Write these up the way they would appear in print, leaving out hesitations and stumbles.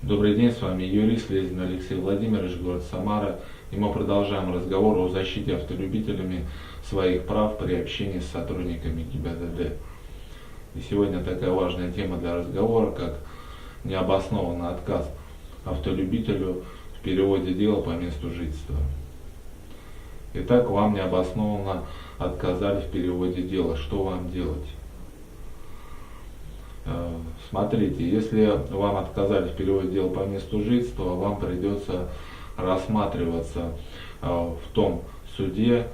Добрый день, с вами юрист Лезин Алексей Владимирович, город Самара. И мы продолжаем разговор о защите автолюбителями своих прав при общении с сотрудниками ГИБДД. И сегодня такая важная тема для разговора, как необоснованный отказ автолюбителю в переводе дела по месту жительства. Итак, вам необоснованно отказали в переводе дела. Что вам делать? Смотрите, если вам отказали в переводе дела по месту жительства, вам придется рассматриваться в том суде,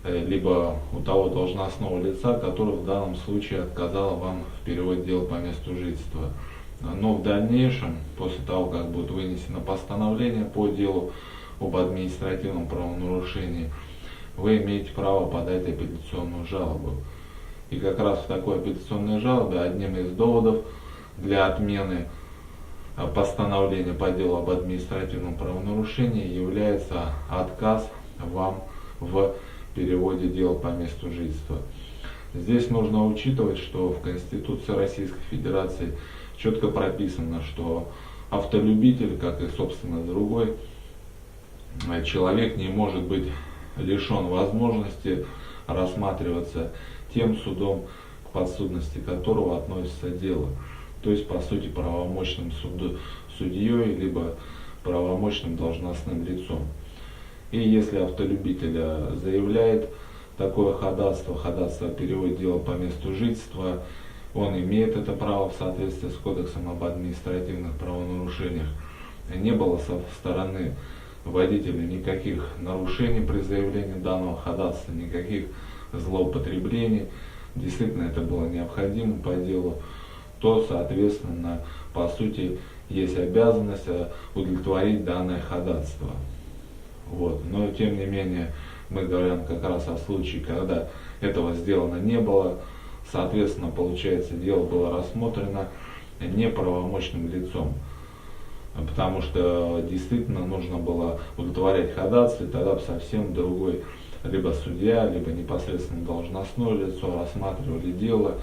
либо у того должностного лица, который в данном случае отказал вам в переводе дела по месту жительства. Но в дальнейшем, после того, как будет вынесено постановление по делу об административном правонарушении, вы имеете право подать апелляционную жалобу. И как раз в такой апелляционной жалобе одним из доводов для отмены постановления по делу об административном правонарушении является отказ вам в переводе дела по месту жительства. Здесь нужно учитывать, что в Конституции Российской Федерации четко прописано, что автолюбитель, как и собственно другой человек, не может быть лишен возможности рассматриваться тем судом, к подсудности которого относится дело. То есть, по сути, правомочным судьей, либо правомочным должностным лицом. И если автолюбитель заявляет такое ходатайство о переводе дела по месту жительства, он имеет это право в соответствии с Кодексом об административных правонарушениях. Не было со стороны водителя никаких нарушений при заявлении данного ходатайства, никаких злоупотреблений, действительно это было необходимо по делу, то, соответственно, по сути, есть обязанность удовлетворить данное ходатайство. Вот. Но, тем не менее, мы говорим как раз о случае, когда этого сделано не было, соответственно, получается, дело было рассмотрено неправомочным лицом. Потому что действительно нужно было удовлетворять ходатайство, и тогда бы совсем другой либо судья, либо непосредственно должностное лицо рассматривали дело,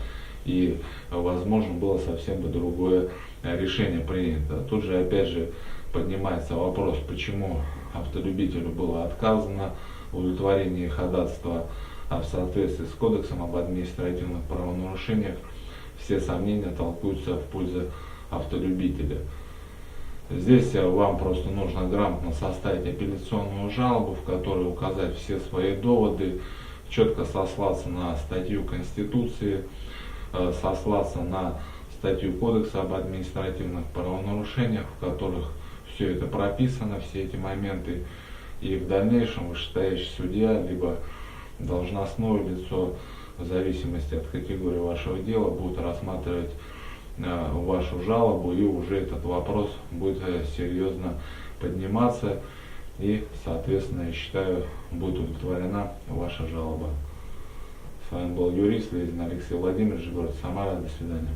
и возможно было совсем бы другое решение принято. Тут же опять же поднимается вопрос, почему автолюбителю было отказано в удовлетворении ходатайства, а в соответствии с Кодексом об административных правонарушениях все сомнения толкуются в пользу автолюбителя. Здесь вам просто нужно грамотно составить апелляционную жалобу, в которой указать все свои доводы, четко сослаться на статью Конституции, сослаться на статью Кодекса об административных правонарушениях, в которых все это прописано, все эти моменты. И в дальнейшем вышестоящий судья, либо должностное лицо, в зависимости от категории вашего дела, будет рассматривать вашу жалобу, и уже этот вопрос будет серьезно подниматься, и, соответственно, я считаю, будет удовлетворена ваша жалоба. С вами был юрист Лезин Алексей Владимирович, город Самара. До свидания.